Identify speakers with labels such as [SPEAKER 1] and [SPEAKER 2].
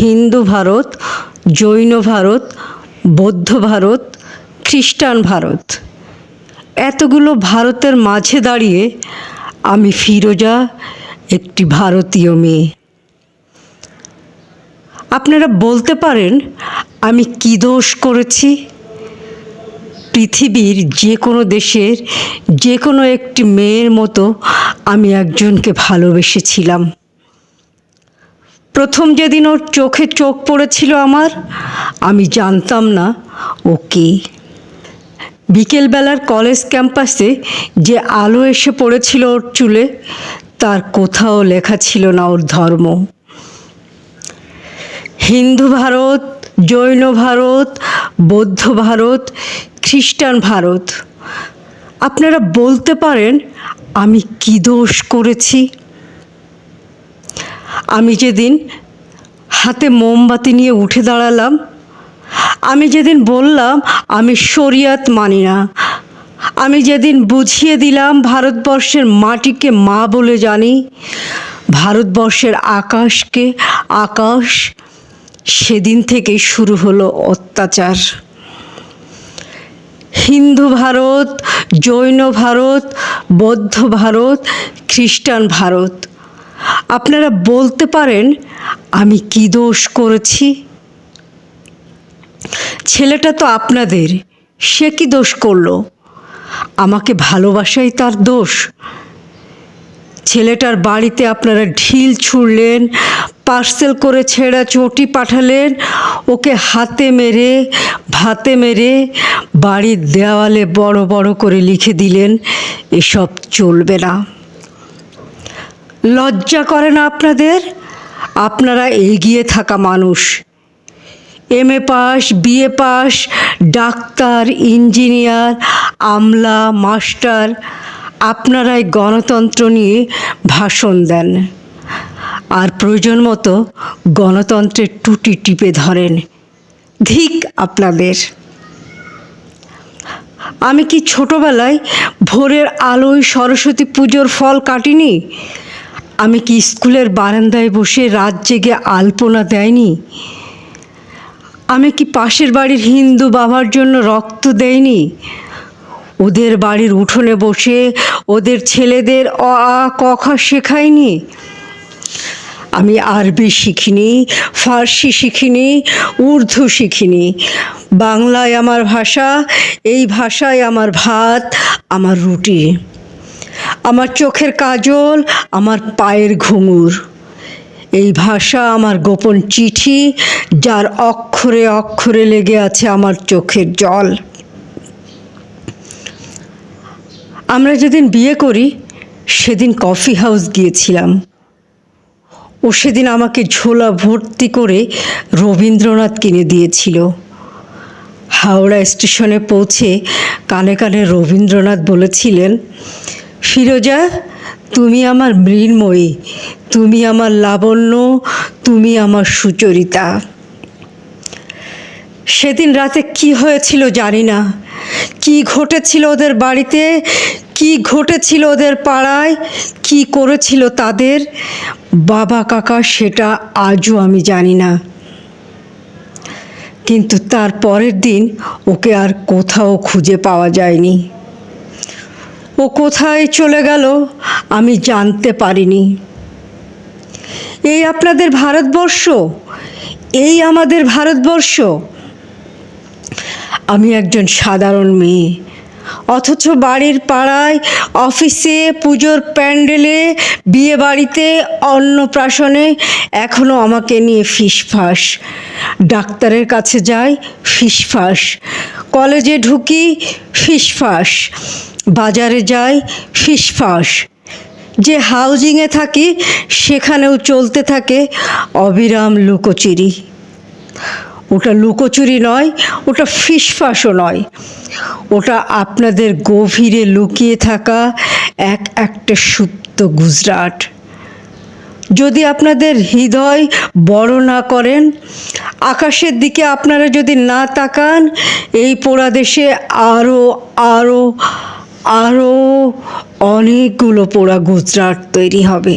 [SPEAKER 1] হিন্দু ভারত, জৈন ভারত, বৌদ্ধ ভারত, খ্রিস্টান ভারত, এতগুলো ভারতের মাঝে দাঁড়িয়ে আমি ফিরোজা একটি ভারতীয় মেয়ে। আপনারা বলতে পারেন আমি কী দোষ করেছি? পৃথিবীর যে কোনো দেশের যে কোনো একটি মেয়ের মতো আমি একজনকে ভালোবেসেছিলাম। প্রথম যেদিন ওর চোখে চোখ পড়েছিল আমার, আমি জানতাম না ও কে। বিকেলবেলার কলেজ ক্যাম্পাসে যে আলো এসে পড়েছিল ওর চুলে, তার কোথাও লেখা ছিল না ওর ধর্ম। হিন্দু ভারত, জৈন ভারত, বৌদ্ধ ভারত, খ্রিস্টান ভারত, আপনারা বলতে পারেন আমি কী দোষ করেছি? আমি যেদিন হাতে মোমবাতি নিয়ে উঠে দাঁড়ালাম, আমি যেদিন বললাম আমি শরিয়াত মানি না, আমি যেদিন বুঝিয়ে দিলাম ভারতবর্ষের মাটিকে মা বলে জানি, ভারতবর্ষের আকাশকে আকাশ, সেদিন থেকেই শুরু হলো অত্যাচার। হিন্দু ভারত, জৈন ভারত, বৌদ্ধ ভারত, খ্রিস্টান ভারত, আপনারা বলতে পারেন আমি কী দোষ করেছি? ছেলেটা তো আপনাদের, সে কি দোষ করলো? আমাকে ভালোবাসাই তার দোষ? ছেলেটার বাড়িতে আপনারা ঢিল ছুঁড়লেন, পার্সেল করে ছেঁড়া চটি পাঠালেন, ওকে হাতে মেরে ভাতে মেরে বাড়ির দেওয়ালে বড় বড় করে লিখে দিলেন এসব চলবে না। লজ্জা করে না আপনাদের? আপনারা এগিয়ে থাকা মানুষ, এমএ পাস, বিএ পাস, ডাক্তার, ইঞ্জিনিয়ার, আমলা, মাস্টার, আপনারাই গণতন্ত্র নিয়ে ভাষণ দেন আর প্রয়োজন মতো গণতন্ত্রের টুটি টিপে ধরেন। ধিক আপনাদের! আমি কি ছোটবেলায় ভোরের আলোয় সরস্বতী পুজোর ফল কাটিনি? আমি কি স্কুলের বারান্দায় বসে রাত জেগে আলপনা দেয়নি? আমি কি পাশের বাড়ির হিন্দু বাবার জন্য রক্ত দেয়নি? ওদের বাড়ির উঠোনে বসে ওদের ছেলেদের অ আ ক খ শেখায়নি? আমি আরবি শিখিনি, ফার্সি শিখিনি, উর্দু শিখিনি। বাংলায় আমার ভাষা, এই ভাষায় আমার ভাত, আমার রুটি, আমার চোখের কাজল, আমার পায়ের ঘুঙুর। এই ভাষা আমার গোপন চিঠি, যার অক্ষরে অক্ষরে লেগে আছে আমার চোখের জল। আমরা যেদিন বিয়ে করি সেদিন কফি হাউস গিয়েছিলাম। ও সেদিন আমাকে ঝোলা ভর্তি করে রবীন্দ্রনাথ কিনে দিয়েছিল। হাওড়া স্টেশনে পৌঁছে কানে কানে রবীন্দ্রনাথ বলেছিলেন, ফিরোজা তুমি আমার মৃন্ময়ী, তুমি আমার লাবণ্য, তুমি আমার সুচরিতা। সেদিন রাতে কি হয়েছিল জানি না, কি ঘটেছিল ওদের বাড়িতে, কি ঘটেছিল ওদের পাড়ায়, কি করেছিল তাদের বাবা কাকা, সেটা আজও আমি জানি না। কিন্তু তার পরের দিন ওকে আর কোথাও খুঁজে পাওয়া যায়নি। ও কোথায় চলে গেল আমি জানতে পারিনি। এই আপনাদের ভারতবর্ষ, এই আমাদের ভারতবর্ষ। আমি একজন সাধারণ মেয়ে, অথচ বাড়ির পাড়ায়, অফিসে, পুজোর প্যান্ডেলে, বিয়ে বাড়িতে, অন্নপ্রাশনে এখনও আমাকে নিয়ে ফিসফাস। ডাক্তারের কাছে যাই, ফিসফাস। কলেজে ঢুকি, ফিসফাস। বাজারে যাই, ফিসফাস। যে হাউজিংয়ে থাকি সেখানেও চলতে থাকে অবিরাম লুকোচুরি। ওটা লুকোচুরি নয়, ওটা ফিসফাসও নয়, ওটা আপনাদের গভীরে লুকিয়ে থাকা একটা সুপ্ত গুজরাট। যদি আপনাদের হৃদয় বড় না করেন, আকাশের দিকে আপনারা যদি না তাকান, এই পোড়া দেশে আরও আরও আরও অনেকগুলো পোড়া গুজরাট তৈরি হবে।